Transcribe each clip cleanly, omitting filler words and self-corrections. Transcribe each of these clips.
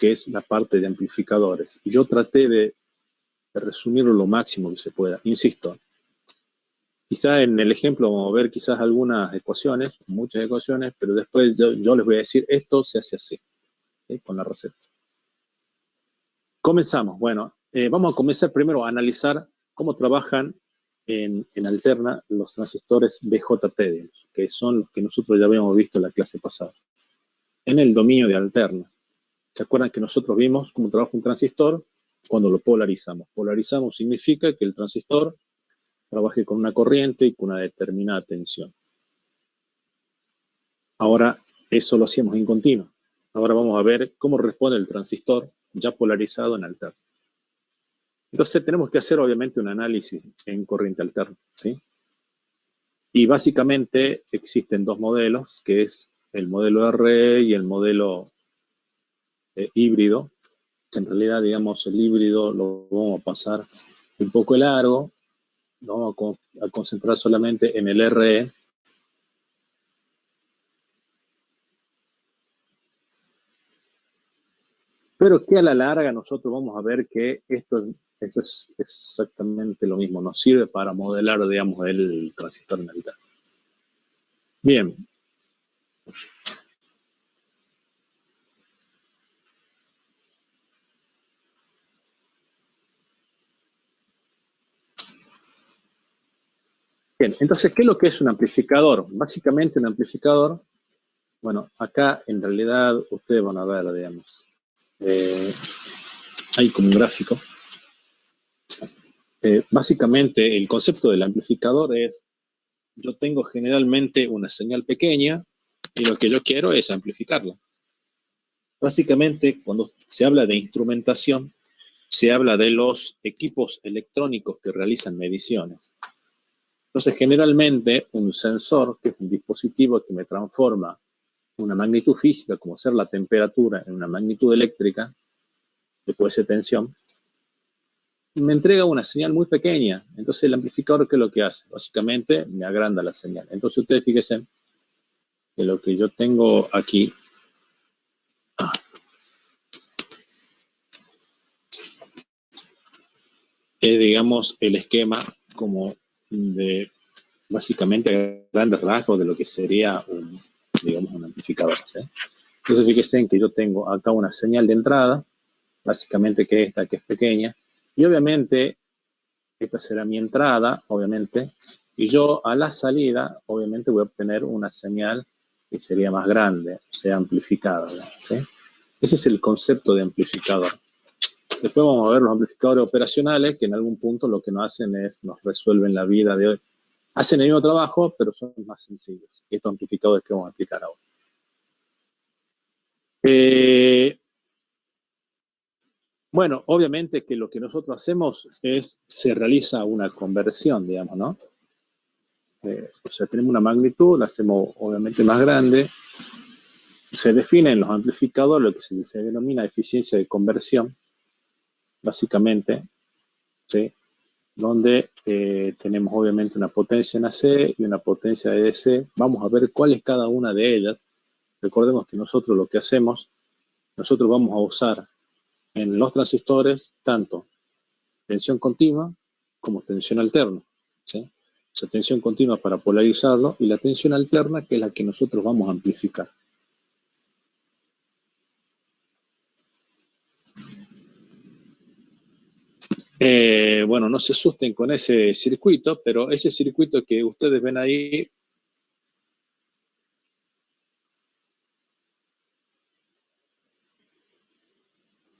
que es la parte de amplificadores. Y yo traté de resumirlo lo máximo que se pueda. Insisto, quizá en el ejemplo vamos a ver quizás algunas ecuaciones, muchas ecuaciones, pero después yo les voy a decir, esto se hace así, ¿sí? Con la receta. Comenzamos. Bueno, vamos a comenzar primero a analizar cómo trabajan en alterna los transistores BJT, que son los que nosotros ya habíamos visto en la clase pasada. En el dominio de alterna. ¿Se acuerdan que nosotros vimos cómo trabaja un transistor cuando lo polarizamos? Polarizamos significa que el transistor trabaje con una corriente y con una determinada tensión. Ahora, eso lo hacíamos en continuo. Ahora vamos a ver cómo responde el transistor ya polarizado en alterna. Entonces tenemos que hacer obviamente un análisis en corriente alterna, ¿sí? Y básicamente existen dos modelos, que es el modelo RE y el modelo híbrido, que en realidad, digamos, el híbrido lo vamos a pasar un poco de largo, nos vamos a concentrar solamente en el RE. Pero que a la larga nosotros vamos a ver que eso es exactamente lo mismo, nos sirve para modelar, digamos, el transistor en alterna. Bien. Bien, entonces, ¿qué es lo que es un amplificador? Básicamente un amplificador, bueno, acá en realidad ustedes van a ver, digamos, hay como un gráfico. Básicamente el concepto del amplificador es, yo tengo generalmente una señal pequeña y lo que yo quiero es amplificarla. Básicamente, cuando se habla de instrumentación, se habla de los equipos electrónicos que realizan mediciones. Entonces, generalmente, un sensor, que es un dispositivo que me transforma una magnitud física, como ser la temperatura, en una magnitud eléctrica, que puede ser tensión, me entrega una señal muy pequeña. Entonces, el amplificador, ¿qué es lo que hace? Básicamente, me agranda la señal. Entonces, ustedes fíjense que lo que yo tengo aquí es, digamos, el esquema como de, básicamente, a grandes rasgos de lo que sería digamos, un amplificador, ¿sí? Entonces, fíjense en que yo tengo acá una señal de entrada, básicamente que esta, que es pequeña, y obviamente esta será mi entrada, obviamente, y yo a la salida, obviamente, voy a obtener una señal que sería más grande, o sea, amplificada, ¿sí? Ese es el concepto de amplificador. Después vamos a ver los amplificadores operacionales, que en algún punto lo que nos hacen es, nos resuelven la vida de hoy. Hacen el mismo trabajo, pero son más sencillos. Estos amplificadores que vamos a aplicar ahora. Bueno, obviamente que lo que nosotros hacemos es, se realiza una conversión, digamos, ¿no? O sea, tenemos una magnitud, la hacemos obviamente más grande. Se define en los amplificadores lo que se denomina eficiencia de conversión, básicamente, ¿sí? Donde tenemos obviamente una potencia en AC y una potencia de DC. Vamos a ver cuál es cada una de ellas. Recordemos que nosotros lo que hacemos, nosotros vamos a usar en los transistores tanto tensión continua como tensión alterna, ¿sí? O sea, tensión continua para polarizarlo y la tensión alterna, que es la que nosotros vamos a amplificar. Bueno, no se asusten con ese circuito, pero ese circuito que ustedes ven ahí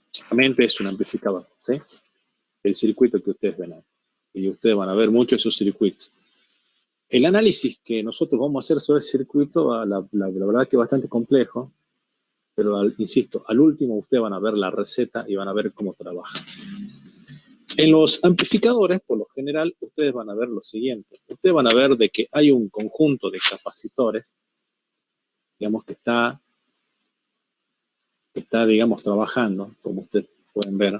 básicamente es un amplificador, ¿sí? El circuito que ustedes ven ahí. Y ustedes van a ver mucho esos circuitos. El análisis que nosotros vamos a hacer sobre el circuito, la verdad que es bastante complejo, pero insisto, al último ustedes van a ver la receta y van a ver cómo trabaja. En los amplificadores, por lo general, ustedes van a ver lo siguiente. Ustedes van a ver de que hay un conjunto de capacitores, digamos, que está, digamos, trabajando, como ustedes pueden ver.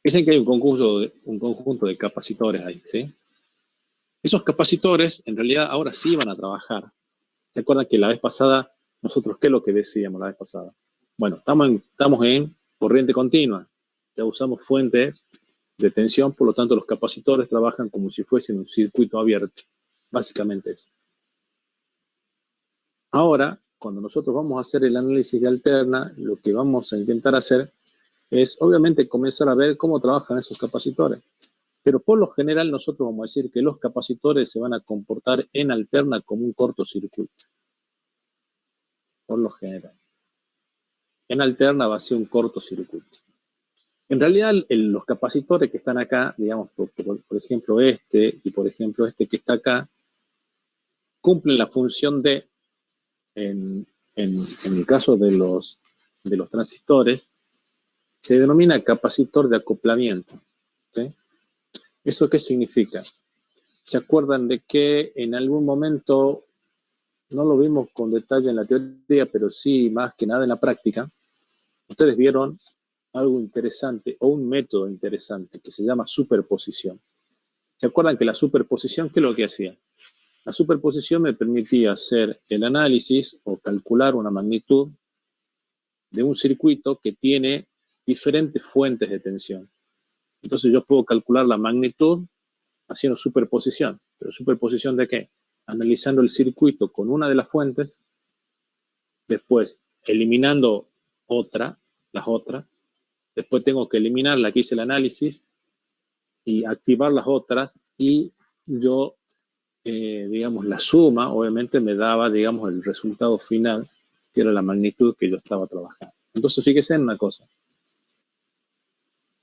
Dicen que hay un conjunto de capacitores ahí, ¿sí? Esos capacitores, en realidad, ahora sí van a trabajar. ¿Se acuerdan que la vez pasada, nosotros qué es lo que decíamos la vez pasada? Bueno, estamos en corriente continua. Ya usamos fuentes de tensión, por lo tanto los capacitores trabajan como si fuesen un circuito abierto. Básicamente eso. Ahora, cuando nosotros vamos a hacer el análisis de alterna, lo que vamos a intentar hacer es, obviamente, comenzar a ver cómo trabajan esos capacitores. Pero por lo general nosotros vamos a decir que los capacitores se van a comportar en alterna como un cortocircuito. Por lo general. En alterna va a ser un cortocircuito. En realidad, los capacitores que están acá, digamos, por ejemplo este y por ejemplo este que está acá, cumplen la función de, en el caso de los transistores, se denomina capacitor de acoplamiento. ¿Sí? ¿Eso qué significa? ¿Se acuerdan de que en algún momento, no lo vimos con detalle en la teoría, pero sí más que nada en la práctica, ustedes vieron algo interesante o un método interesante que se llama superposición? ¿Se acuerdan que la superposición, qué es lo que hacía? La superposición me permitía hacer el análisis o calcular una magnitud de un circuito que tiene diferentes fuentes de tensión. Entonces yo puedo calcular la magnitud haciendo superposición. ¿Pero superposición de qué? Analizando el circuito con una de las fuentes, después eliminando las otras, después tengo que eliminar la que hice el análisis y activar las otras, y yo, digamos, la suma, obviamente me daba, digamos, el resultado final, que era la magnitud que yo estaba trabajando. Entonces, fíjense en una cosa.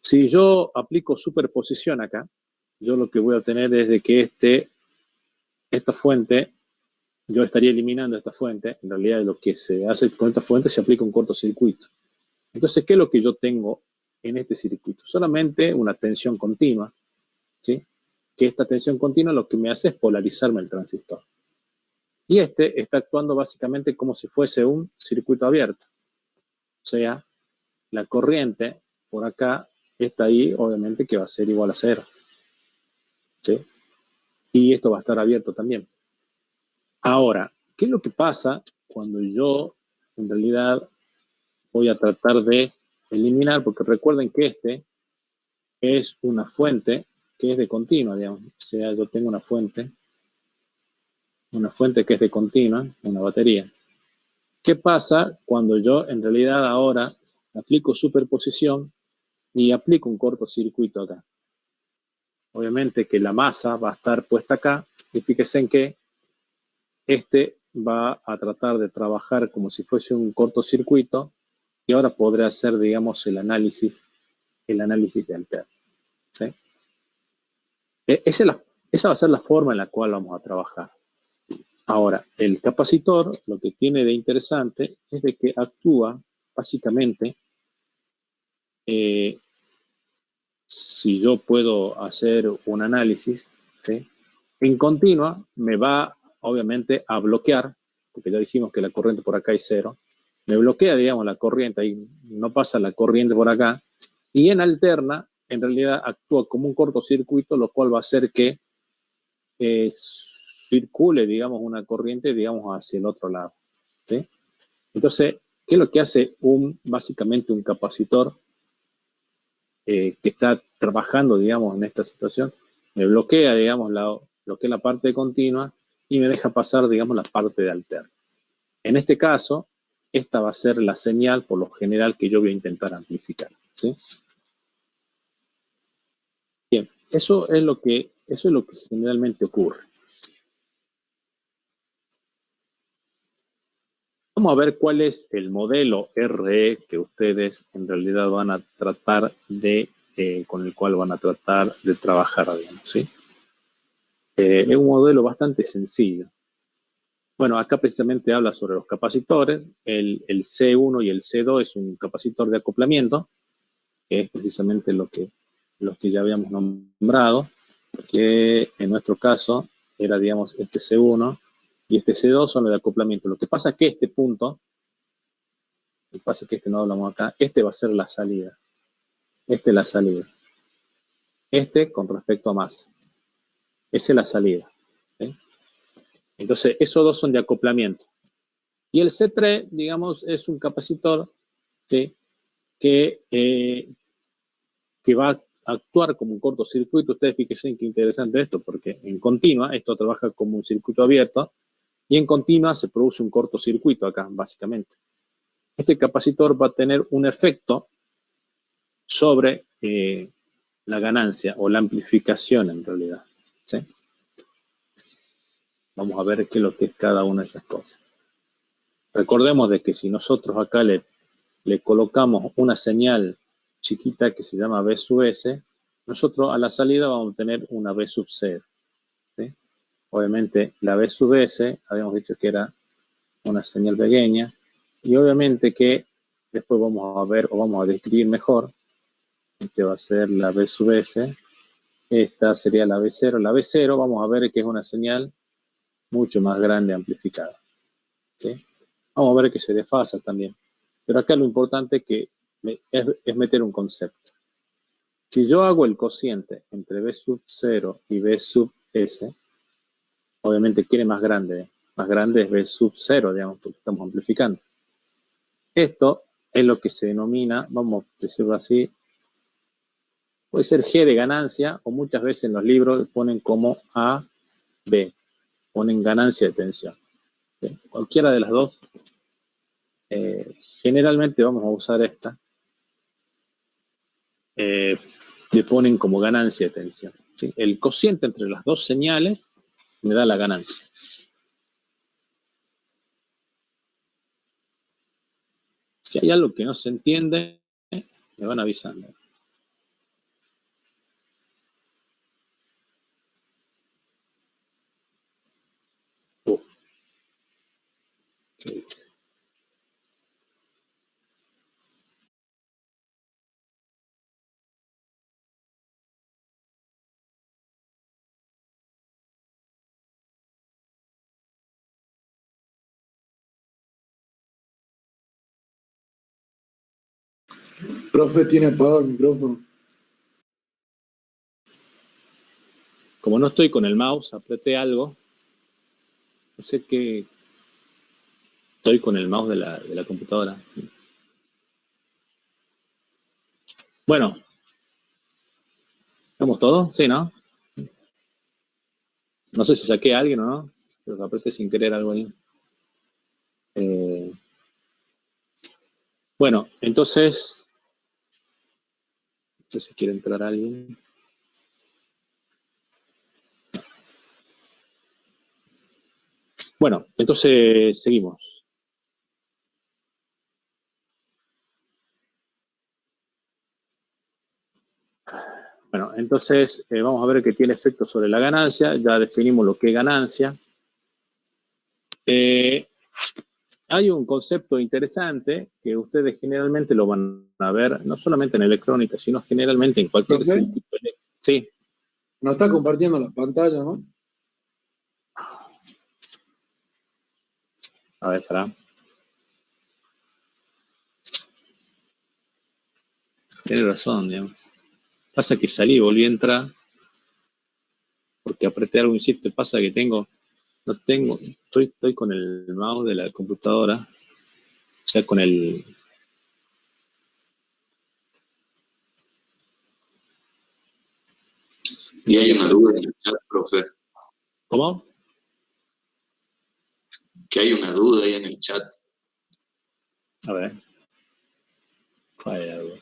Si yo aplico superposición acá, yo lo que voy a obtener es de que esta fuente, yo estaría eliminando esta fuente. En realidad, lo que se hace con esta fuente se aplica un cortocircuito. Entonces, ¿qué es lo que yo tengo en este circuito? Solamente una tensión continua, ¿sí? Que esta tensión continua lo que me hace es polarizarme el transistor. Y este está actuando básicamente como si fuese un circuito abierto. O sea, la corriente por acá está ahí, obviamente que va a ser igual a 0. ¿Sí? Y esto va a estar abierto también. Ahora, ¿qué es lo que pasa cuando yo en realidad voy a tratar de eliminar? Porque recuerden que este es una fuente que es de continua, digamos. O sea, yo tengo una fuente que es de continua, una batería. ¿Qué pasa cuando yo en realidad ahora aplico superposición y aplico un cortocircuito acá? Obviamente que la masa va a estar puesta acá, y fíjense en que este va a tratar de trabajar como si fuese un cortocircuito, y ahora podré hacer, digamos, el análisis de alterna. ¿Sí? Esa va a ser la forma en la cual vamos a trabajar. Ahora, el capacitor, lo que tiene de interesante es de que actúa básicamente, si yo puedo hacer un análisis, ¿sí? En continua me va obviamente a bloquear, porque ya dijimos que la corriente por acá es 0, me bloquea, digamos, la corriente, ahí no pasa la corriente por acá, y en alterna, en realidad actúa como un cortocircuito, lo cual va a hacer que circule, digamos, una corriente, digamos, hacia el otro lado, ¿sí? Entonces, ¿qué es lo que hace básicamente un capacitor que está trabajando, digamos, en esta situación? Me bloquea, digamos, lo que es la parte continua y me deja pasar, digamos, la parte de alterna. En este caso, esta va a ser la señal, por lo general, que yo voy a intentar amplificar, ¿sí? Bien, eso es lo que generalmente ocurre. Vamos a ver cuál es el modelo RE que ustedes en realidad van a tratar con el cual van a tratar de trabajar, digamos, ¿sí? Es un modelo bastante sencillo. Bueno, acá precisamente habla sobre los capacitores. El C1 y el C2 es un capacitor de acoplamiento, que es precisamente lo que ya habíamos nombrado, que en nuestro caso era, digamos, este C1 y este C2 son los de acoplamiento. Lo que pasa es que este punto, lo que pasa es que este no hablamos acá, este va a ser la salida. Este es la salida. Este con respecto a masa. Esa es la salida. ¿Sí? Entonces, esos dos son de acoplamiento. Y el C3, digamos, es un capacitor, ¿sí? que va a actuar como un cortocircuito. Ustedes fíjense qué interesante esto, porque en continua esto trabaja como un circuito abierto y en continua se produce un cortocircuito acá, básicamente. Este capacitor va a tener un efecto sobre la ganancia o la amplificación en realidad. ¿Sí? Vamos a ver qué es lo que es cada una de esas cosas. Recordemos de que si nosotros acá le colocamos una señal chiquita que se llama B sub S, nosotros a la salida vamos a tener una B sub 0. ¿Sí? Obviamente la B sub S, habíamos dicho que era una señal pequeña, y obviamente que después vamos a ver o vamos a describir mejor. Este va a ser la B sub S, esta sería la B0. La B0 vamos a ver que es una señal mucho más grande amplificada. ¿Sí? Vamos a ver que se desfasa también. Pero acá lo importante es meter un concepto. Si yo hago el cociente entre B sub 0 y B sub S, obviamente quiere más grande. Más grande es B sub 0, digamos, porque estamos amplificando. Esto es lo que se denomina, vamos a decirlo así, puede ser G de ganancia, o muchas veces en los libros ponen como A, B, ponen ganancia de tensión. ¿Sí? Cualquiera de las dos. Generalmente vamos a usar esta. Le ponen como ganancia de tensión. ¿Sí? El cociente entre las dos señales me da la ganancia. Si hay algo que no se entiende, me van avisando. ¿Qué dice? Profe, tiene apagado el micrófono. Como no estoy con el mouse, apreté algo. No sé qué. Estoy con el mouse de la computadora. Bueno. ¿Estamos todos? Sí, ¿no? No sé si saqué a alguien o no. Pero apreté sin querer algo ahí. Bueno, entonces. No sé si quiere entrar alguien. Bueno, entonces seguimos. Bueno, entonces vamos a ver que tiene efecto sobre la ganancia. Ya definimos lo que es ganancia. Hay un concepto interesante que ustedes generalmente lo van a ver, no solamente en electrónica, sino generalmente en cualquier circuito. Sí. No está compartiendo la pantalla, ¿no? A ver, pará. Tienes razón, digamos. Pasa que salí y volví a entrar porque apreté algo, insisto. Pasa que estoy con el mouse de la computadora, o sea, con el... Y hay una duda en el chat, profe. ¿Cómo? Que hay una duda ahí en el chat. A ver. ¿Cuál era algo?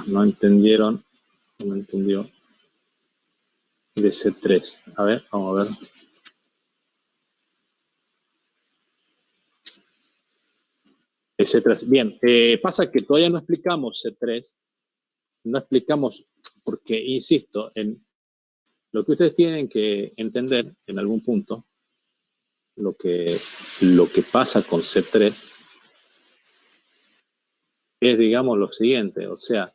No entendieron. No entendió. De C3. A ver, vamos a ver. C3. Bien, pasa que todavía no explicamos C3. No explicamos, porque insisto, en lo que ustedes tienen que entender en algún punto, lo que pasa con C3 es, digamos, lo siguiente. O sea,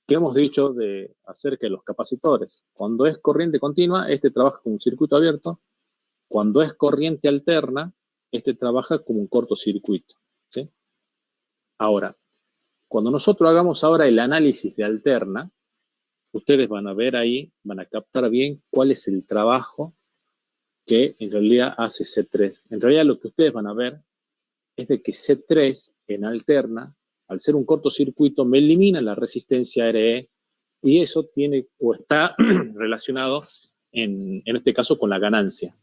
¿qué hemos dicho acerca de los capacitores? Cuando es corriente continua, este trabaja como un circuito abierto. Cuando es corriente alterna, este trabaja como un cortocircuito. ¿Sí? Ahora, Cuando nosotros hagamos ahora el análisis de alterna, ustedes van a ver ahí, van a captar bien cuál es el trabajo que en realidad hace C3. En realidad lo que ustedes van a ver es de que C3 en alterna, al ser un cortocircuito, me elimina la resistencia RE y eso tiene o está relacionado en este caso con la ganancia.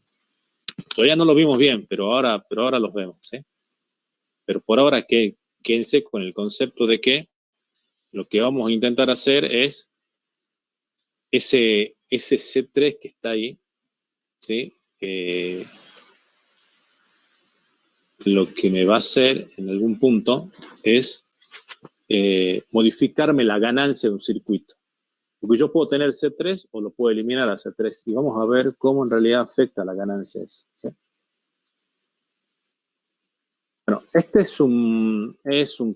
Todavía no lo vimos bien, pero ahora los vemos, ¿sí? Pero por ahora quédense con el concepto de que lo que vamos a intentar hacer es ese C3 que está ahí, ¿sí? Lo que me va a hacer en algún punto es modificarme la ganancia de un circuito. Porque yo puedo tener C3 o lo puedo eliminar a C3. Y vamos a ver cómo en realidad afecta la ganancia eso, ¿sí? Bueno, este es un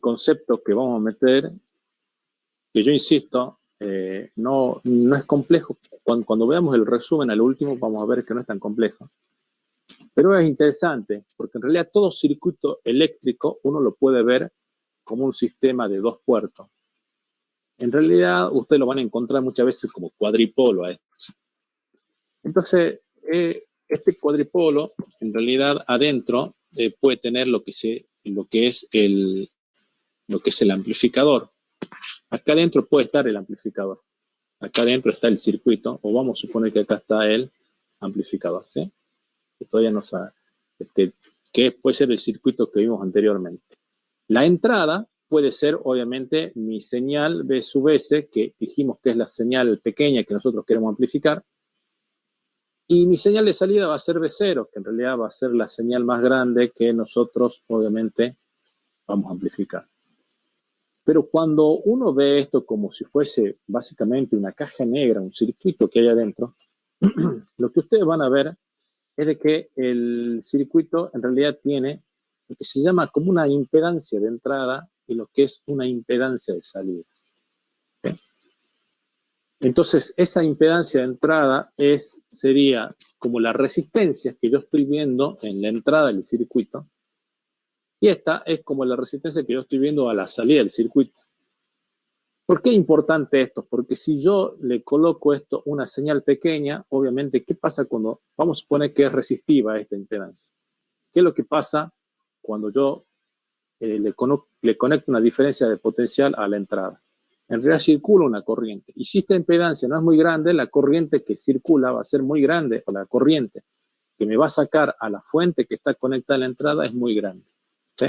concepto que vamos a meter, que yo insisto, no es complejo. Cuando veamos el resumen al último, vamos a ver que no es tan complejo. Pero es interesante, porque en realidad todo circuito eléctrico uno lo puede ver como un sistema de dos puertos. En realidad, ustedes lo van a encontrar muchas veces como cuadripolo a esto. Entonces, este cuadripolo, en realidad, adentro puede tener lo que es el amplificador. Acá adentro puede estar el amplificador. Acá adentro está el circuito, o vamos a suponer que acá está el amplificador, ¿sí? Que todavía no sabe, que puede ser el circuito que vimos anteriormente. La entrada puede ser, obviamente, mi señal B sub S, que dijimos que es la señal pequeña que nosotros queremos amplificar. Y mi señal de salida va a ser B0, que en realidad va a ser la señal más grande que nosotros, obviamente, vamos a amplificar. Pero cuando uno ve esto como si fuese básicamente una caja negra, un circuito que hay adentro, lo que ustedes van a ver es de que el circuito en realidad tiene lo que se llama como una impedancia de entrada y lo que es una impedancia de salida. ¿Okay? Entonces, esa impedancia de entrada sería como la resistencia que yo estoy viendo en la entrada del circuito, y esta es como la resistencia que yo estoy viendo a la salida del circuito. ¿Por qué es importante esto? Porque si yo le coloco esto una señal pequeña, obviamente, ¿qué pasa cuando, vamos a suponer que es resistiva a esta impedancia? ¿Qué es lo que pasa cuando yo le conecto una diferencia de potencial a la entrada? En realidad circula una corriente. Y si esta impedancia no es muy grande, la corriente que circula va a ser muy grande, o la corriente que me va a sacar a la fuente que está conectada a la entrada es muy grande, ¿sí?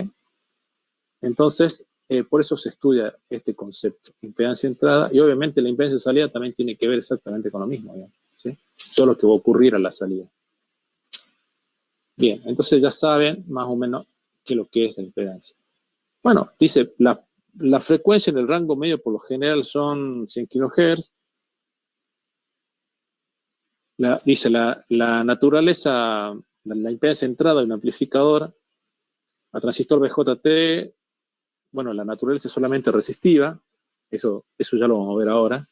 Entonces, por eso se estudia este concepto, impedancia de entrada, y obviamente la impedancia de salida también tiene que ver exactamente con lo mismo, ¿sí? Solo que va a ocurrir a la salida. Bien, entonces ya saben más o menos qué es lo que es la impedancia. Bueno, dice, la frecuencia en el rango medio por lo general son 100 kHz. Dice, la naturaleza, la impedancia de entrada de un amplificador a transistor BJT, bueno, la naturaleza es solamente resistiva, eso ya lo vamos a ver ahora.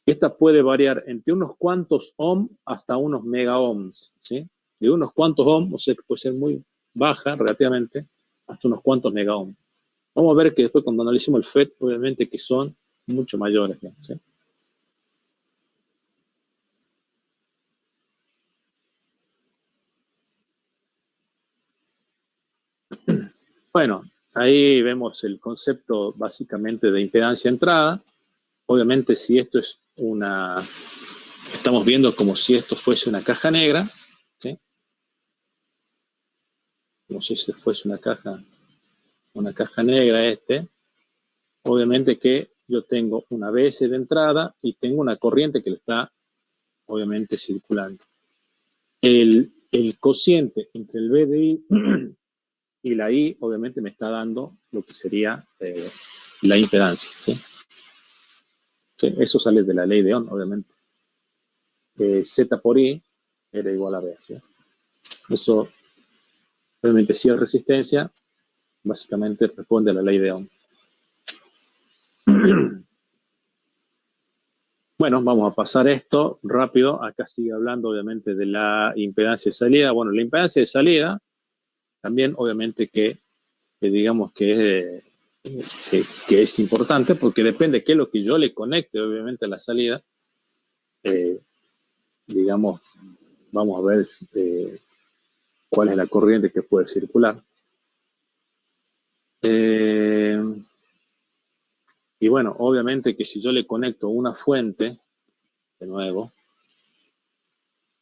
Esta puede variar entre unos cuantos ohm hasta unos mega ohms, ¿sí? De unos cuantos ohm, o sea que puede ser muy baja relativamente, hasta unos cuantos mega ohm. Vamos a ver que después cuando analicemos el FET, obviamente que son mucho mayores, ¿sí? Bueno, ahí vemos el concepto básicamente de impedancia entrada. Obviamente si esto es estamos viendo como si esto fuese una caja negra, ¿sí? Como si esto fuese una caja negra obviamente que yo tengo una BS de entrada y tengo una corriente que le está obviamente circulando. El cociente entre el B de I y la I obviamente me está dando lo que sería la impedancia, ¿sí? Sí, eso sale de la ley de Ohm, obviamente. Z por I era igual a B, ¿sí? Eso, obviamente, si es resistencia, básicamente responde a la ley de Ohm. Bueno, vamos a pasar esto rápido. Acá sigue hablando, obviamente, de la impedancia de salida. Bueno, la impedancia de salida, también, obviamente, que digamos que que es importante porque depende de qué es lo que yo le conecte, obviamente, a la salida. Digamos, vamos a ver cuál es la corriente que puede circular. Y bueno, obviamente que si yo le conecto una fuente, de nuevo,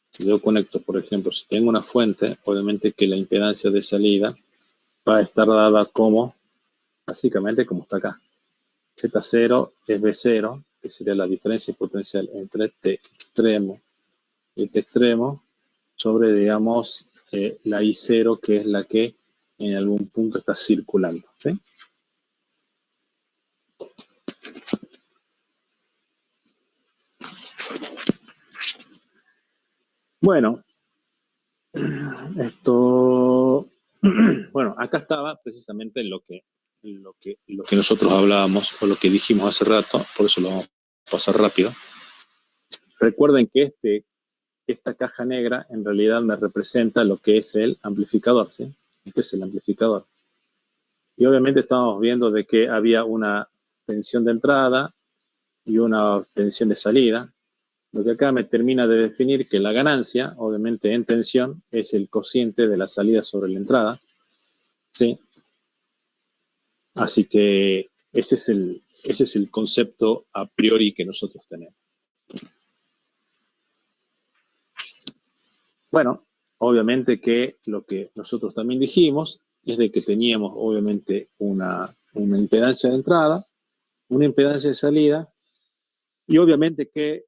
si yo conecto, por ejemplo, si tengo una fuente, obviamente que la impedancia de salida va a estar dada como, básicamente como está acá. Z0 es B0, que sería la diferencia potencial entre T extremo y T extremo, sobre, digamos, la I0, que es la que en algún punto está circulando, ¿sí? Bueno, bueno, acá estaba precisamente lo que nosotros hablábamos, o lo que dijimos hace rato, por eso lo vamos a pasar rápido. Recuerden que esta caja negra en realidad me representa lo que es el amplificador, ¿sí? Este es el amplificador. Y obviamente estamos viendo de que había una tensión de entrada y una tensión de salida. Lo que acá me termina de definir que la ganancia, obviamente en tensión, es el cociente de la salida sobre la entrada, ¿sí? Así que ese es el concepto a priori que nosotros tenemos. Bueno, obviamente que lo que nosotros también dijimos es de que teníamos obviamente una impedancia de entrada, una impedancia de salida, y obviamente que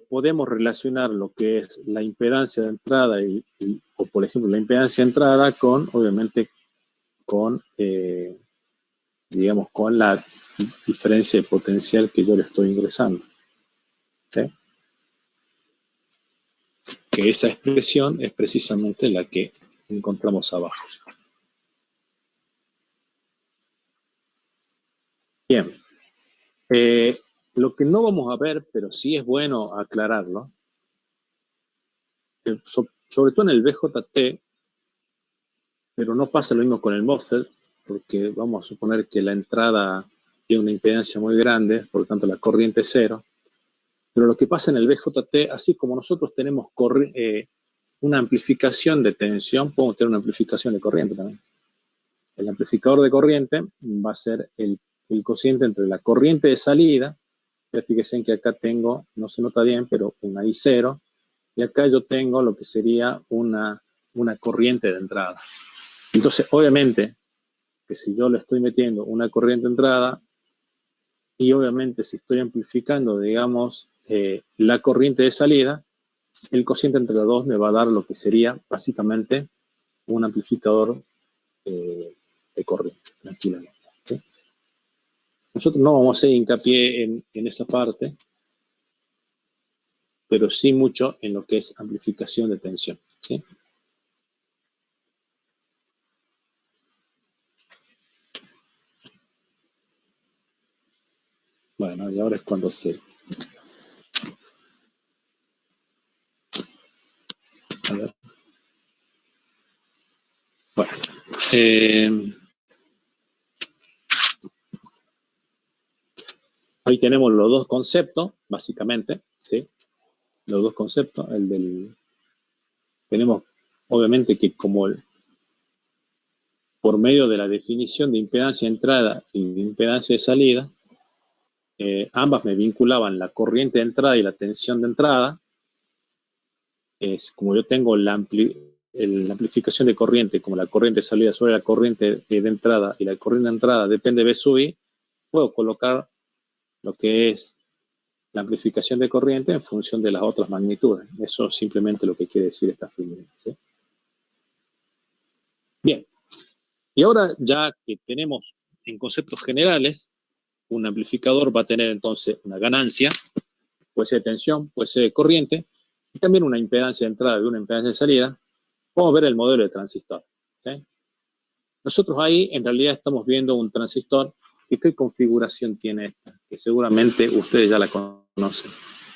podemos relacionar lo que es la impedancia de entrada o por ejemplo la impedancia de entrada con, obviamente, con, digamos, con la diferencia de potencial que yo le estoy ingresando, ¿sí? Que esa expresión es precisamente la que encontramos abajo. Bien. Lo que no vamos a ver, pero sí es bueno aclararlo, sobre todo en el BJT, pero no pasa lo mismo con el MOSFET, porque vamos a suponer que la entrada tiene una impedancia muy grande, por lo tanto la corriente es cero. Pero lo que pasa en el BJT, así como nosotros tenemos una amplificación de tensión, podemos tener una amplificación de corriente también. El amplificador de corriente va a ser el cociente entre la corriente de salida. Ya fíjense en que acá tengo, no se nota bien, pero una I0, y acá yo tengo lo que sería una corriente de entrada. Entonces, obviamente, que si yo le estoy metiendo una corriente de entrada, y obviamente si estoy amplificando, digamos, la corriente de salida, el cociente entre los dos me va a dar lo que sería, básicamente, un amplificador de corriente, tranquilamente, ¿sí? Nosotros no vamos a hacer hincapié en esa parte, pero sí mucho en lo que es amplificación de tensión, ¿sí? Bueno, y ahora es cuando se... A ver. Bueno. Ahí tenemos los dos conceptos, básicamente, ¿sí? Los dos conceptos, tenemos, obviamente, que por medio de la definición de impedancia de entrada y de impedancia de salida, ambas me vinculaban la corriente de entrada y la tensión de entrada. Como yo tengo la amplificación de corriente, como la corriente de salida sobre la corriente de entrada, y la corriente de entrada depende de B sub I, puedo colocar lo que es la amplificación de corriente en función de las otras magnitudes. Eso es simplemente lo que quiere decir esta figura, ¿sí? Bien, y ahora ya que tenemos en conceptos generales, un amplificador va a tener entonces una ganancia, puede ser de tensión, puede ser de corriente, y también una impedancia de entrada y una impedancia de salida. Vamos a ver el modelo de transistor, ¿sí? Nosotros ahí en realidad estamos viendo un transistor. ¿Y qué configuración tiene esta? Que seguramente ustedes ya la conocen.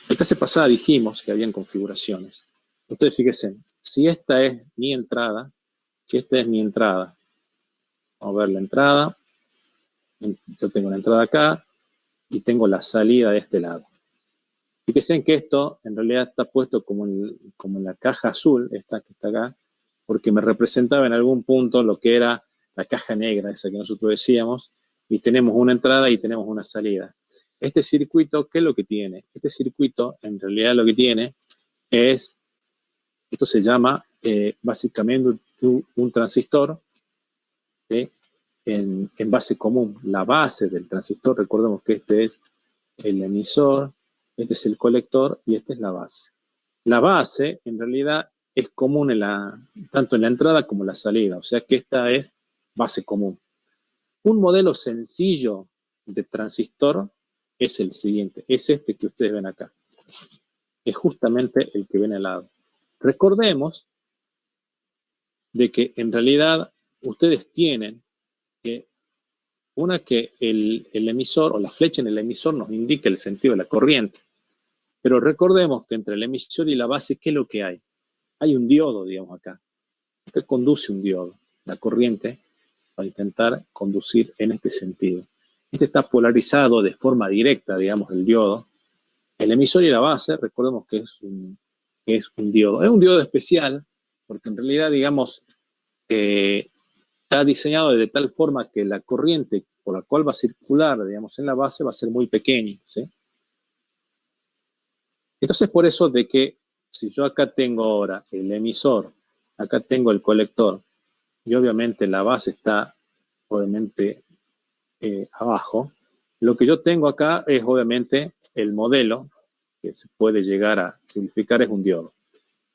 La clase pasada dijimos que habían configuraciones. Ustedes fíjense, si esta es mi entrada, vamos a ver la entrada, Yo tengo la entrada acá y tengo la salida de este lado. Fíjense en que esto en realidad está puesto como en la caja azul, esta que está acá, porque me representaba en algún punto lo que era la caja negra, esa que nosotros decíamos, y tenemos una entrada y tenemos una salida. Este circuito, ¿qué es lo que tiene? Este circuito, en realidad lo que tiene es, esto se llama básicamente un transistor, ¿sí? en base común. La base del transistor, recordemos que este es el emisor, este es el colector y esta es la base. La base, en realidad, es común tanto en la entrada como en la salida, o sea que esta es base común. Un modelo sencillo de transistor es el siguiente, es este que ustedes ven acá. Es justamente el que ven al lado. Recordemos de que en realidad ustedes tienen que el emisor o la flecha en el emisor nos indica el sentido de la corriente. Pero recordemos que entre el emisor y la base, ¿qué es lo que hay? Hay un diodo, digamos acá. ¿Qué conduce un diodo? La corriente va a intentar conducir en este sentido. Este está polarizado de forma directa, digamos, el diodo. El emisor y la base, recordemos que es un diodo. Es un diodo especial, porque en realidad, digamos, está diseñado de tal forma que la corriente por la cual va a circular, digamos, en la base va a ser muy pequeña, ¿sí? Entonces, por eso de que si yo acá tengo ahora el emisor, acá tengo el colector, y obviamente la base está, obviamente, abajo, lo que yo tengo acá es, obviamente, el modelo, que se puede llegar a significar es un diodo.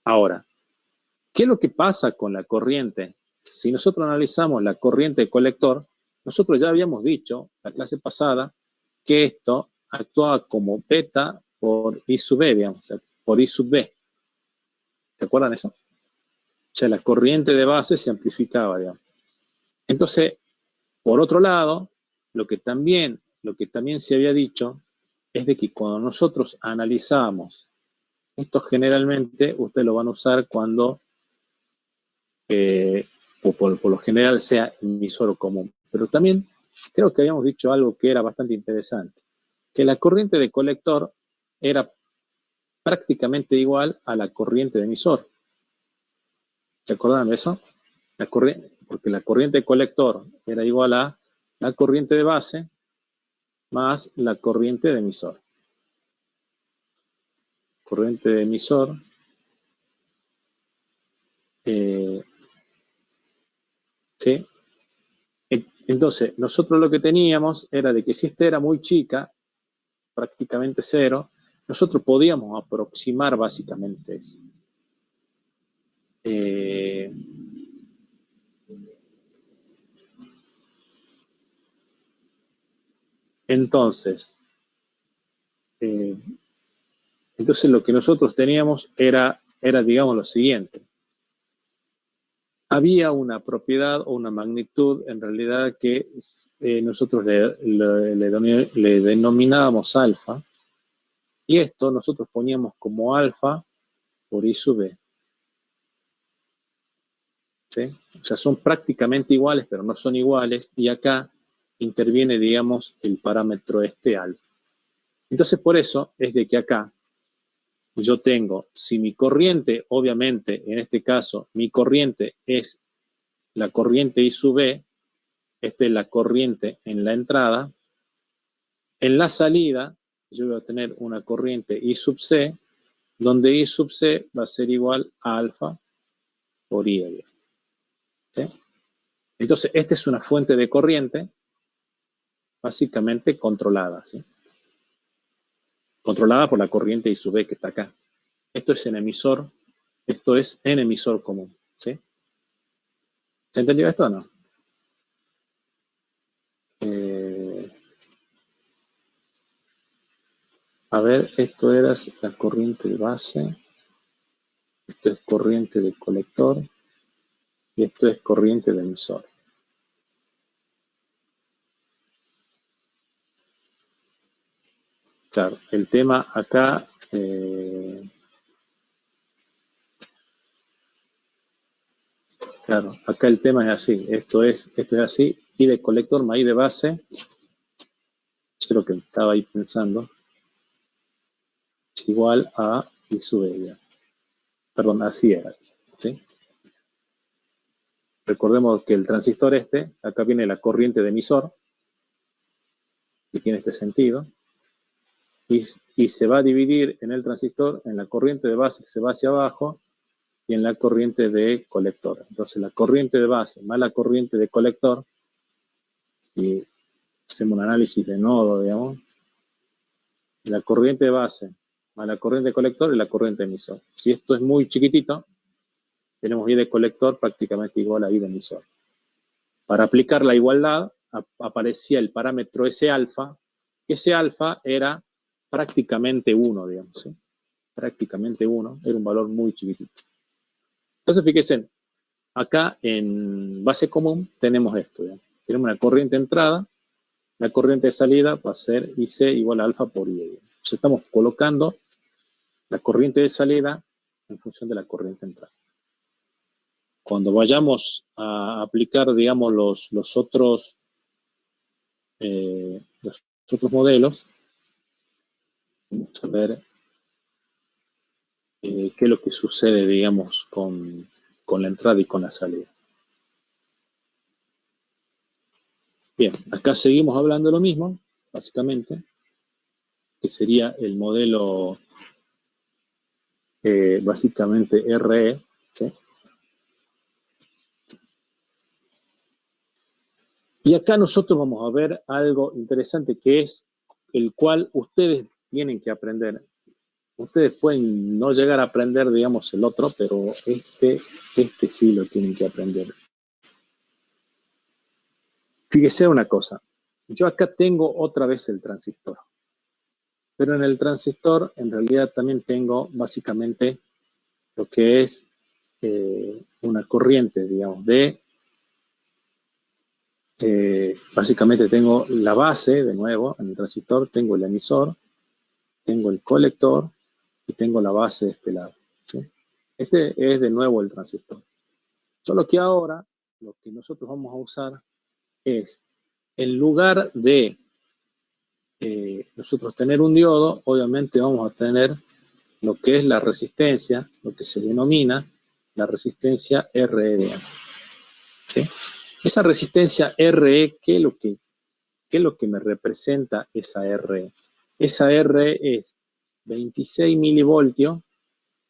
Ahora, ¿qué es lo que pasa con la corriente? Si nosotros analizamos la corriente de colector, nosotros ya habíamos dicho, la clase pasada, que esto actuaba como beta por I sub B, digamos, o sea, por I sub B. ¿Se acuerdan eso? O sea, la corriente de base se amplificaba, digamos. Entonces, por otro lado, lo que también se había dicho es de que cuando nosotros analizamos, esto generalmente ustedes lo van a usar cuando por lo general sea emisor común. Pero también creo que habíamos dicho algo que era bastante interesante, que la corriente de colector era prácticamente igual a la corriente de emisor. ¿Se acuerdan de eso? Porque la corriente de colector era igual a la corriente de base más la corriente de emisor. Corriente de emisor ¿sí? Entonces, nosotros lo que teníamos era de que si esta era muy chica, prácticamente cero, nosotros podíamos aproximar básicamente eso. Entonces lo que nosotros teníamos era digamos, lo siguiente. Había una propiedad o una magnitud, en realidad, que nosotros le denominábamos alfa, y esto nosotros poníamos como alfa por I sub B. ¿Sí? O sea, son prácticamente iguales, pero no son iguales, y acá interviene, digamos, el parámetro alfa. Entonces, por eso es de que acá yo tengo, si mi corriente, obviamente, en este caso, mi corriente es la corriente I sub B, esta es la corriente en la entrada, en la salida yo voy a tener una corriente I sub C, donde I sub C va a ser igual a alfa por I. ¿Sí? Entonces, esta es una fuente de corriente básicamente controlada, ¿sí? Controlada por la corriente I sub B que está acá. Esto es en emisor común, ¿sí? ¿Se entendió esto o no? A ver, esto era la corriente de base, esto es corriente de colector y esto es corriente de emisor. Claro, el tema acá claro, acá el tema es así, esto es así, I de colector más I de base Eso es lo que estaba ahí pensando. Es igual a I sub E. Perdón, así era. ¿Sí? Recordemos que el transistor acá viene la corriente de emisor, y tiene este sentido, y se va a dividir en el transistor en la corriente de base que se va hacia abajo y en la corriente de colector. Entonces la corriente de base más la corriente de colector, si hacemos un análisis de nodo, digamos, la corriente de base más la corriente de colector y la corriente de emisor. Si esto es muy chiquitito, tenemos I de colector prácticamente igual a I de emisor. Para aplicar la igualdad, aparecía el parámetro S alfa. Ese alfa era prácticamente 1, digamos, ¿sí? Prácticamente 1, era un valor muy chiquitito. Entonces, fíjense, acá en base común tenemos esto, digamos. Tenemos una corriente de entrada, la corriente de salida va a ser IC igual a alfa por I. Entonces, estamos colocando la corriente de salida en función de la corriente de entrada. Cuando vayamos a aplicar, digamos, los otros modelos, vamos a ver qué es lo que sucede, digamos, con la entrada y con la salida. Bien, acá seguimos hablando de lo mismo, básicamente, que sería el modelo, básicamente, RE, ¿sí? Y acá nosotros vamos a ver algo interesante, que es el cual ustedes tienen que aprender. Ustedes pueden no llegar a aprender, digamos, el otro, pero este sí lo tienen que aprender. Fíjese una cosa. Yo acá tengo otra vez el transistor. Pero en el transistor, en realidad, también tengo básicamente lo que es una corriente, digamos, básicamente tengo la base, de nuevo, en el transistor, tengo el emisor, tengo el colector y tengo la base de este lado, ¿sí? Este es de nuevo el transistor. Solo que ahora lo que nosotros vamos a usar es, en lugar de nosotros tener un diodo, obviamente vamos a tener lo que es la resistencia, lo que se denomina la resistencia RE. ¿Sí? Esa resistencia RE, ¿qué es lo que me representa esa RE? Esa RE es 26 milivoltios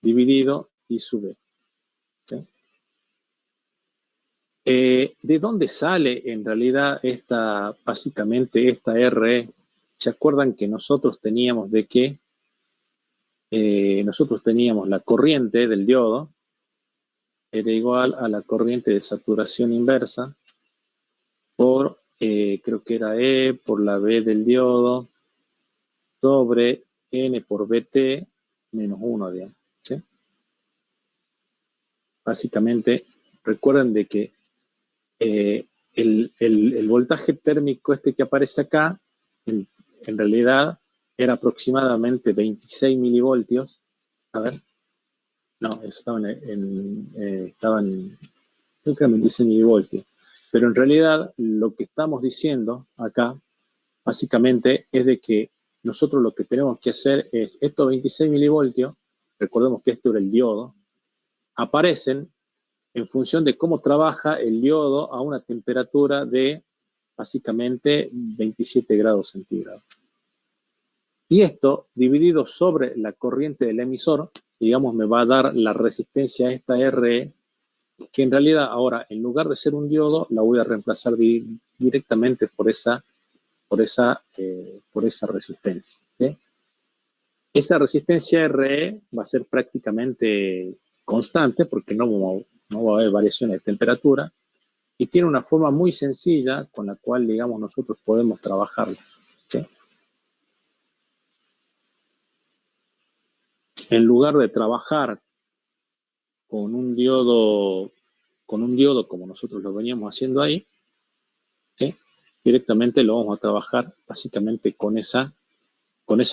dividido I sub E. ¿Sí? ¿De dónde sale en realidad básicamente esta RE? ¿Se acuerdan que nosotros teníamos de qué? Nosotros teníamos la corriente del diodo, era igual a la corriente de saturación inversa por, creo que era E por la B del diodo sobre N por BT menos 1, digamos, ¿sí? Básicamente, recuerden de que el voltaje térmico que aparece acá, en realidad era aproximadamente 26 milivoltios. A ver, no, estaban creo que eran 26 milivoltios. Pero en realidad lo que estamos diciendo acá, básicamente, es de que nosotros lo que tenemos que hacer es, estos 26 milivoltios, recordemos que esto era el diodo, aparecen en función de cómo trabaja el diodo a una temperatura de básicamente 27 grados centígrados. Y esto, dividido sobre la corriente del emisor, digamos, me va a dar la resistencia a esta RE, que en realidad ahora, en lugar de ser un diodo, la voy a reemplazar directamente por esa resistencia, ¿sí? Esa resistencia RE va a ser prácticamente constante, porque no va a haber variaciones de temperatura, y tiene una forma muy sencilla con la cual, digamos, nosotros podemos trabajarla, ¿sí? En lugar de trabajar con un diodo como nosotros lo veníamos haciendo ahí, ¿sí? Directamente lo vamos a trabajar básicamente con esa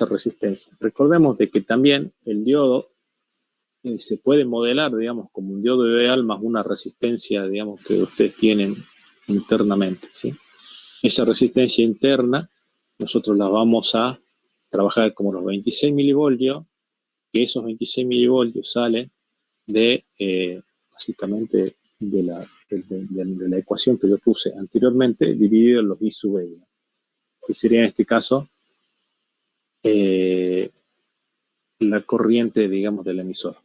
resistencia. Recordemos de que también el diodo se puede modelar, digamos, como un diodo ideal más una resistencia, digamos, que ustedes tienen internamente, ¿sí? Esa resistencia interna nosotros las vamos a trabajar como los 26 milivoltios, que esos 26 milivoltios salen de, básicamente, de la ecuación que yo puse anteriormente, dividido en los I sub E, que sería en este caso la corriente, digamos, del emisor.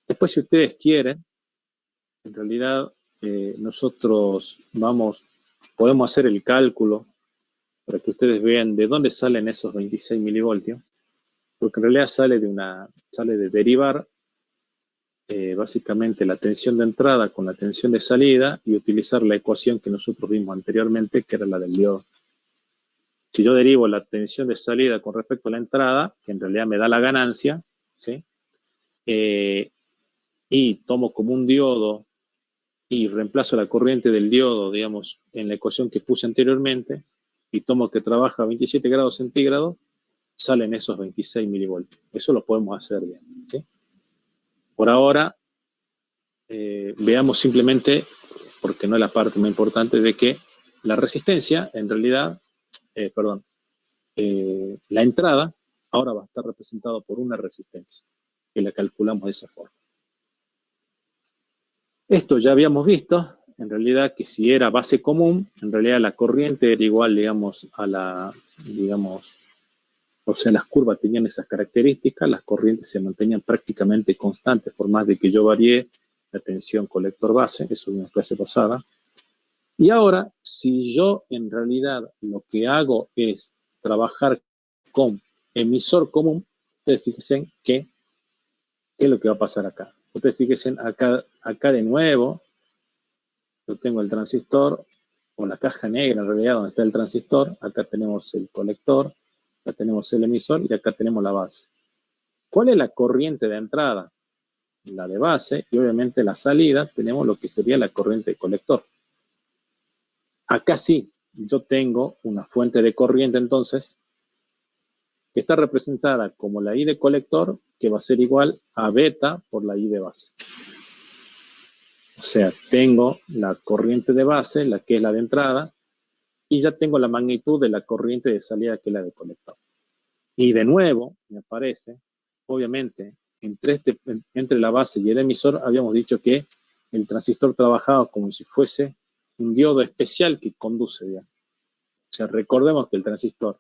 Después, si ustedes quieren, en realidad nosotros podemos hacer el cálculo para que ustedes vean de dónde salen esos 26 milivoltios, porque en realidad sale de derivar básicamente la tensión de entrada con la tensión de salida y utilizar la ecuación que nosotros vimos anteriormente, que era la del diodo. Si yo derivo la tensión de salida con respecto a la entrada, que en realidad me da la ganancia, ¿sí? Y tomo como un diodo y reemplazo la corriente del diodo, digamos, en la ecuación que puse anteriormente, y tomo que trabaja a 27 grados centígrados, salen esos 26 milivoltios. Eso lo podemos hacer bien, ¿sí? Por ahora, veamos simplemente, porque no es la parte más importante, de que la resistencia, en realidad, la entrada ahora va a estar representada por una resistencia, que la calculamos de esa forma. Esto ya habíamos visto, en realidad, que si era base común, en realidad la corriente era igual, digamos, o sea, las curvas tenían esas características, las corrientes se mantenían prácticamente constantes, por más de que yo varié la tensión colector-base, eso es una clase pasada. Y ahora, si yo en realidad lo que hago es trabajar con emisor común, ustedes fíjense ¿qué es lo que va a pasar acá? Ustedes fíjense acá de nuevo, yo tengo el transistor, o la caja negra en realidad, donde está el transistor, acá tenemos el colector, acá tenemos el emisor y acá tenemos la base. ¿Cuál es la corriente de entrada? La de base, y obviamente la salida tenemos lo que sería la corriente de colector. Acá sí, yo tengo una fuente de corriente entonces, que está representada como la I de colector, que va a ser igual a beta por la I de base. O sea, tengo la corriente de base, la que es la de entrada, y ya tengo la magnitud de la corriente de salida, que es la de colector. Y de nuevo, me aparece, obviamente, entre la base y el emisor, habíamos dicho que el transistor trabajaba como si fuese un diodo especial que conduce, digamos. O sea, recordemos que el transistor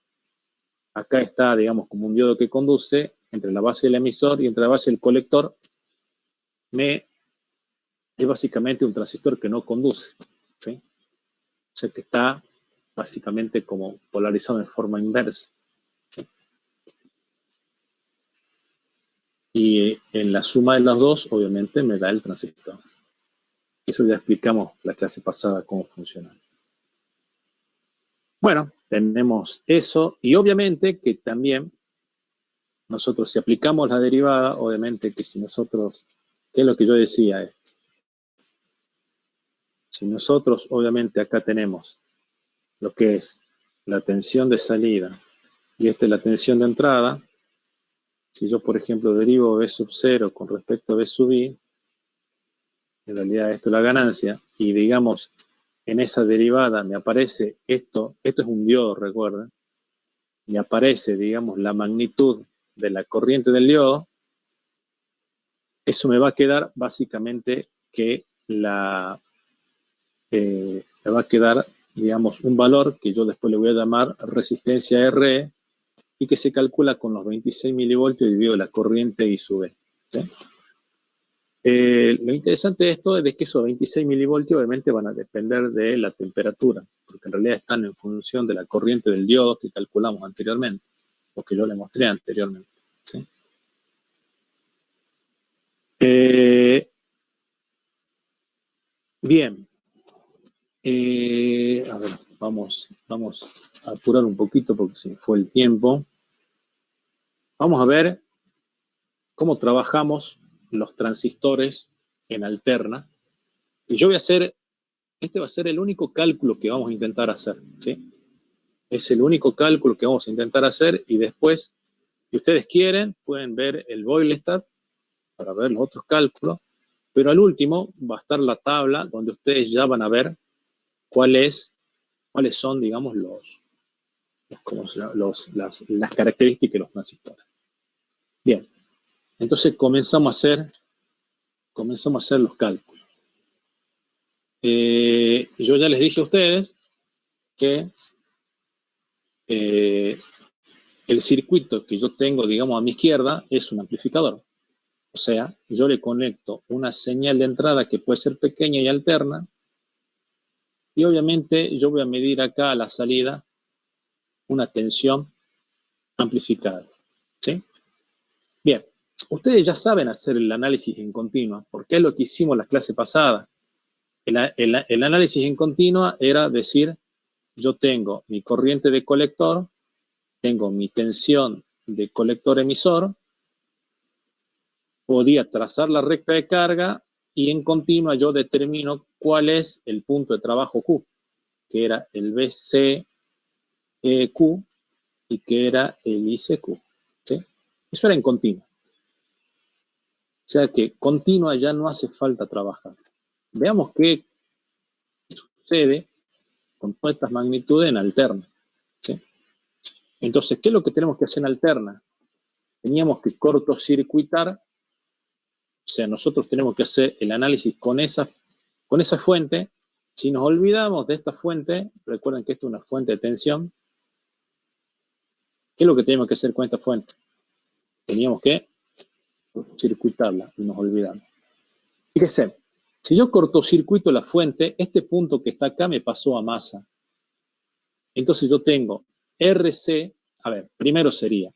acá está, digamos, como un diodo que conduce entre la base del emisor y entre la base del colector. Es básicamente un transistor que no conduce, ¿sí? O sea, que está básicamente como polarizado en forma inversa, ¿sí? Y en la suma de los dos, obviamente, me da el transistor. Eso ya explicamos la clase pasada cómo funciona. Bueno, tenemos eso, y obviamente que también nosotros, si aplicamos la derivada, obviamente que si nosotros, ¿qué es lo que yo decía? Si nosotros, obviamente, acá tenemos lo que es la tensión de salida y esta es la tensión de entrada, si yo, por ejemplo, derivo B sub 0 con respecto a B sub I, en realidad esto es la ganancia, y digamos, en esa derivada me aparece esto es un diodo, recuerden, me aparece, digamos, la magnitud de la corriente del diodo, eso me va a quedar básicamente que me va a quedar, digamos, un valor que yo después le voy a llamar resistencia RE y que se calcula con los 26 milivoltios dividido la corriente I sub E, ¿sí? Lo interesante de esto es de que esos 26 milivoltios obviamente van a depender de la temperatura, porque en realidad están en función de la corriente del diodo que calculamos anteriormente, o que yo le mostré anteriormente, ¿sí? Bien. A ver, vamos a apurar un poquito porque se me fue el tiempo. Vamos a ver cómo trabajamos los transistores en alterna. Y yo voy a hacer, este va a ser el único cálculo que vamos a intentar hacer, ¿sí? Es el único cálculo que vamos a intentar hacer y después, si ustedes quieren, pueden ver el Boylestat para ver los otros cálculos, pero al último va a estar la tabla donde ustedes ya van a ver cuáles son, digamos, las características de los transistores. Bien, entonces comenzamos a hacer los cálculos. Yo ya les dije a ustedes que el circuito que yo tengo, digamos, a mi izquierda es un amplificador. O sea, yo le conecto una señal de entrada que puede ser pequeña y alterna, y obviamente yo voy a medir acá a la salida una tensión amplificada. ¿Sí? Bien, ustedes ya saben hacer el análisis en continua, porque es lo que hicimos en la clase pasada. El análisis en continua era decir, yo tengo mi corriente de colector, tengo mi tensión de colector emisor, podía trazar la recta de carga y en continua yo determino cuál es el punto de trabajo Q, que era el BCQ y que era el ICQ. ¿Sí? Eso era en continua. O sea que continua ya no hace falta trabajar. Veamos qué sucede con todas estas magnitudes en alterna. ¿Sí? Entonces, ¿qué es lo que tenemos que hacer en alterna? Teníamos que cortocircuitar, o sea, nosotros tenemos que hacer el análisis con esa fuente. Si nos olvidamos de esta fuente, recuerden que esto es una fuente de tensión, ¿qué es lo que tenemos que hacer con esta fuente? Teníamos que circuitarla y nos olvidamos. Fíjense, si yo cortocircuito la fuente, este punto que está acá me pasó a masa. Entonces yo tengo RC, a ver, primero sería,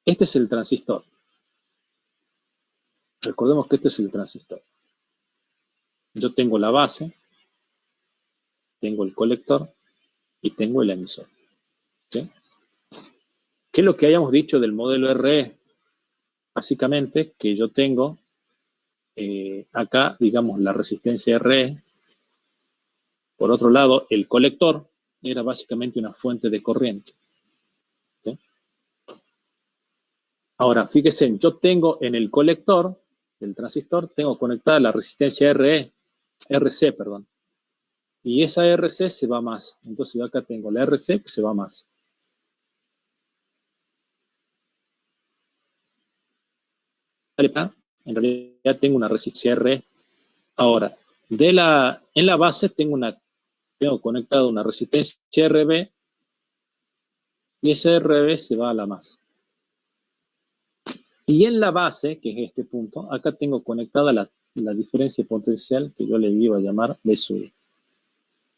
este es el transistor. Recordemos que este es el transistor. Yo tengo la base, tengo el colector y tengo el emisor. ¿Sí? ¿Qué es lo que hayamos dicho del modelo RE? Básicamente que yo tengo acá, digamos, la resistencia RE. Por otro lado, el colector era básicamente una fuente de corriente. ¿Sí? Ahora, fíjense, yo tengo en el colector del transistor, tengo conectada la resistencia RC, perdón. Y esa RC se va más. Entonces yo acá tengo la RC que se va más. En realidad tengo una resistencia RE. Ahora, en la base tengo conectado una resistencia RB y esa RB se va a la más. Y en la base, que es este punto, acá tengo conectada la diferencia potencial que yo le iba a llamar B sub I.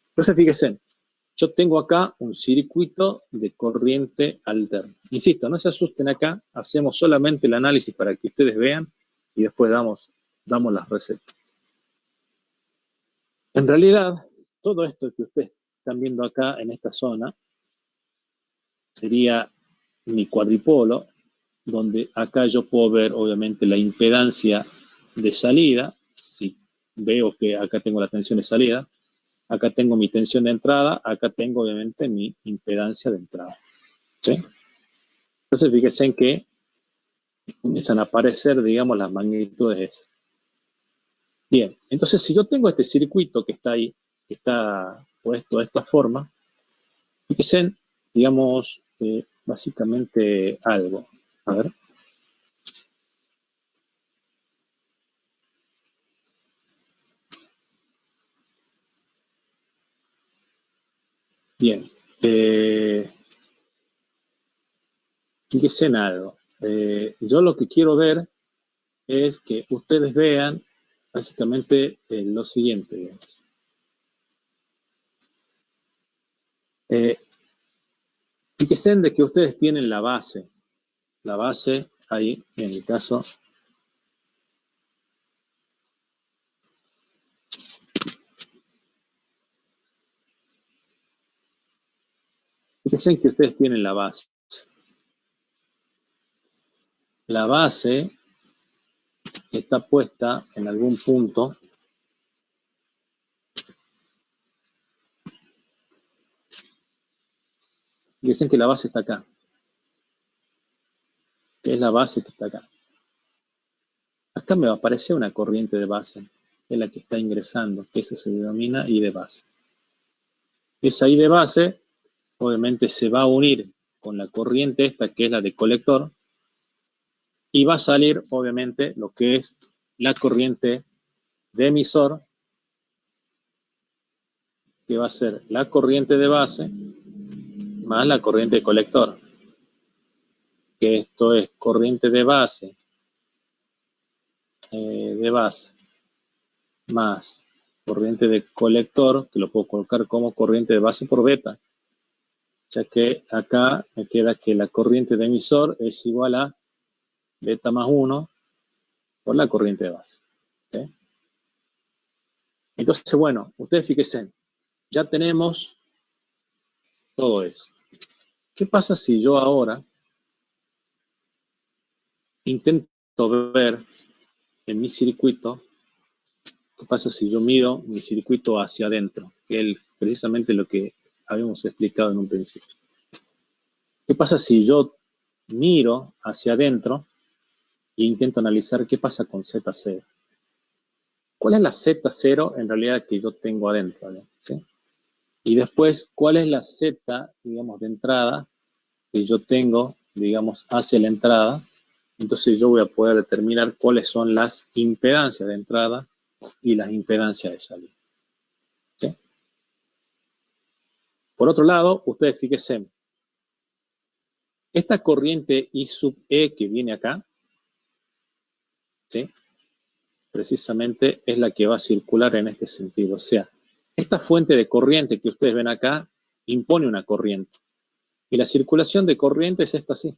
Entonces, fíjense, yo tengo acá un circuito de corriente alterna. Insisto, no se asusten acá, hacemos solamente el análisis para que ustedes vean y después damos las recetas. En realidad, todo esto que ustedes están viendo acá en esta zona sería mi cuadripolo, donde acá yo puedo ver obviamente la impedancia de salida. Si veo que acá tengo la tensión de salida, acá tengo mi tensión de entrada, acá tengo obviamente mi impedancia de entrada. ¿Sí? Entonces fíjense en que comienzan a aparecer, digamos, las magnitudes. Bien, entonces si yo tengo este circuito que está ahí, que está puesto de esta forma, fíjense, digamos, básicamente algo. A ver. Bien. Fíjense en algo. Yo lo que quiero ver es que ustedes vean básicamente lo siguiente. Digamos. Fíjense de que ustedes tienen la base. La base ahí, en el caso. Fíjense que ustedes tienen la base. La base está puesta en algún punto. Fíjense que la base está acá. Que es la base que está acá. Acá me va a aparecer una corriente de base. Es la que está ingresando, que eso se denomina I de base. Esa I de base obviamente se va a unir con la corriente esta, que es la de colector, y va a salir, obviamente, lo que es la corriente de emisor, que va a ser la corriente de base más la corriente de colector, que esto es corriente de base más corriente de colector, que lo puedo colocar como corriente de base por beta, ya que acá me queda que la corriente de emisor es igual a beta más 1 por la corriente de base. ¿Sí? Entonces, bueno, ustedes fíjense, ya tenemos todo eso. ¿Qué pasa si yo ahora intento ver en mi circuito? ¿Qué pasa si yo miro mi circuito hacia adentro? Que es precisamente lo que habíamos explicado en un principio. ¿Qué pasa si yo miro hacia adentro e intento analizar qué pasa con Z0? ¿Cuál es la Z0 en realidad que yo tengo adentro? ¿Sí? Y después, ¿cuál es la Z, digamos, de entrada que yo tengo, digamos, hacia la entrada? Entonces yo voy a poder determinar cuáles son las impedancias de entrada y las impedancias de salida. ¿Sí? Por otro lado, ustedes fíjense, esta corriente I sub E que viene acá, ¿sí? Precisamente es la que va a circular en este sentido. O sea, esta fuente de corriente que ustedes ven acá impone una corriente. Y la circulación de corriente es esta así.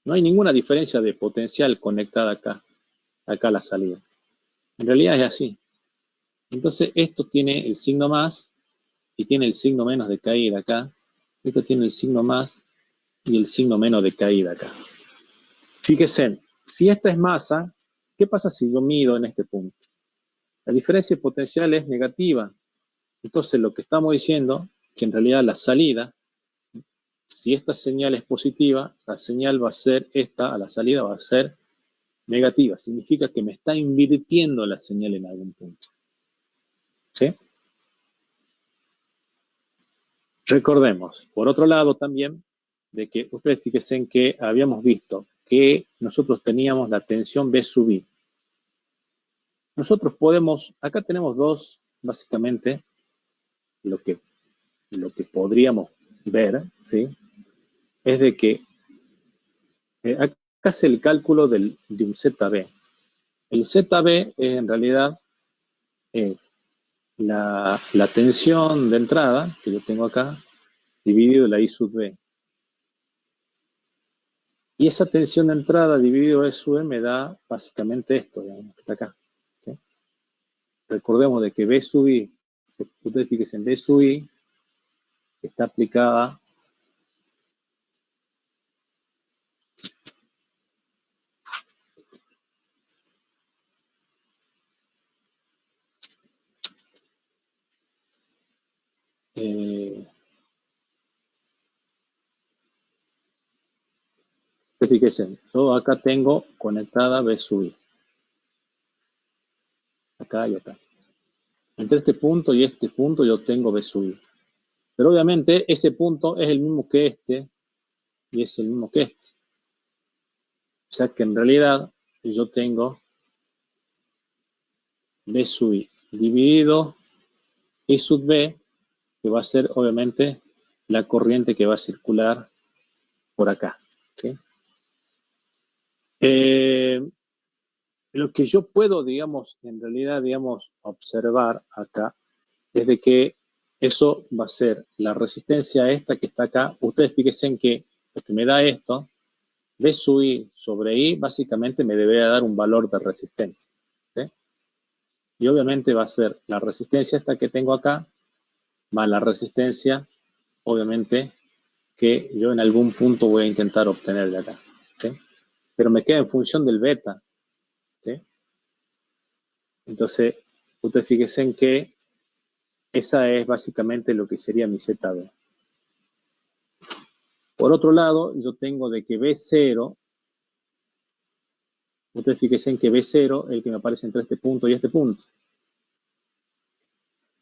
No hay ninguna diferencia de potencial conectada acá a la salida. En realidad es así. Entonces esto tiene el signo más y tiene el signo menos de caída acá. Esto tiene el signo más y el signo menos de caída acá. Fíjense, si esta es masa, ¿qué pasa si yo mido en este punto? La diferencia potencial es negativa. Entonces lo que estamos diciendo, que en realidad la salida, si esta señal es positiva, la señal va a ser esta, a la salida va a ser negativa. Significa que me está invirtiendo la señal en algún punto. ¿Sí? Recordemos, por otro lado también, de que ustedes fíjense en que habíamos visto que nosotros teníamos la tensión B sub I. Nosotros podemos, acá tenemos dos, básicamente, lo que podríamos ver, ¿sí? Es de que acá hace el cálculo de un ZB. El ZB en realidad es la tensión de entrada que yo tengo acá dividido la I sub B. Y esa tensión de entrada dividido I sub B me da básicamente esto, digamos, que está acá. ¿Sí? Recordemos de que B sub I, ustedes fíjense en B sub I, está aplicada fíjense, yo acá tengo conectada B sub I. Acá y acá. Entre este punto y este punto yo tengo B sub I. Pero obviamente ese punto es el mismo que este y es el mismo que este. O sea que en realidad yo tengo B sub I dividido I sub B, que va a ser obviamente la corriente que va a circular por acá. ¿Sí? Lo que yo puedo, digamos, en realidad, digamos, observar acá es de que eso va a ser la resistencia esta que está acá. Ustedes fíjense en que lo que me da esto, B sub I sobre I, básicamente me debería dar un valor de resistencia. ¿Sí? Y obviamente va a ser la resistencia esta que tengo acá, más la resistencia, obviamente, que yo en algún punto voy a intentar obtener de acá. ¿Sí? Pero me queda en función del beta. ¿Sí? Entonces, ustedes fíjense en que esa es básicamente lo que sería mi ZB. Por otro lado, yo tengo de que B0, ustedes fíjense en que B0 es el que me aparece entre este punto y este punto.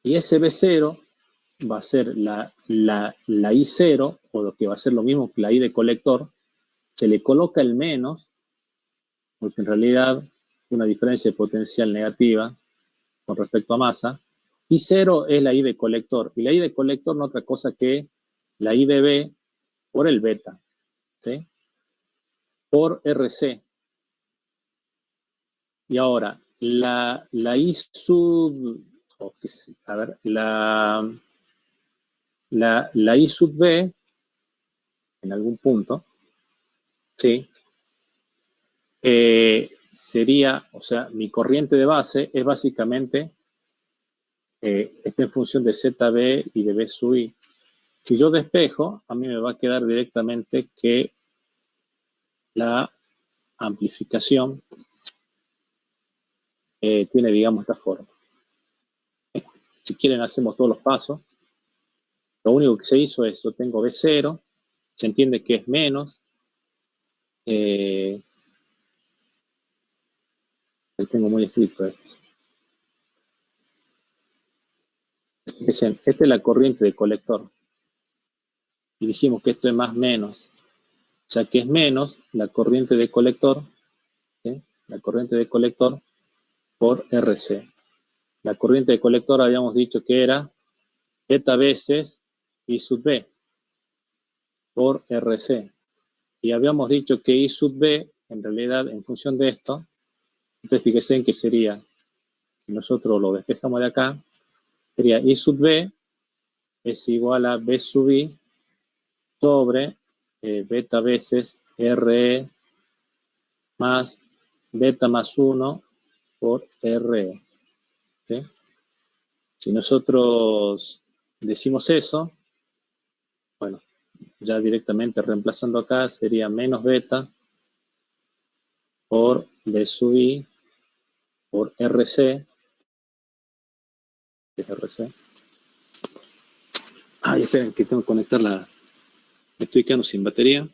Y ese B0 va a ser la I0, o lo que va a ser lo mismo que la I de colector, se le coloca el menos, porque en realidad una diferencia de potencial negativa con respecto a masa, y 0 es la I de colector, y la I de colector no es otra cosa que la I de B por el beta, ¿sí? Por RC. Y ahora, la I sub, a ver, la I sub B, en algún punto, ¿sí? Sería, o sea, mi corriente de base es básicamente, está en función de ZB y de B sub I. Si yo despejo, a mí me va a quedar directamente que la amplificación tiene, digamos, esta forma. Si quieren, hacemos todos los pasos. Lo único que se hizo es, yo tengo B0, se entiende que es menos. Ahí tengo muy escrito esto. Fíjense, esta es la corriente de colector. Y dijimos que esto es más menos. O sea que es menos la corriente de colector, ¿sí? La corriente de colector por RC. La corriente de colector habíamos dicho que era beta veces I sub B por RC. Y habíamos dicho que I sub B, en realidad, en función de esto, entonces fíjense en que sería, si nosotros lo despejamos de acá, sería I sub B es igual a B sub I sobre beta veces RE más beta más 1 por RE. ¿Sí? Si nosotros decimos eso, bueno, ya directamente reemplazando acá sería menos beta por B sub I por RC. ¿Qué es RC? Ay, esperen que tengo que conectar me estoy quedando sin batería.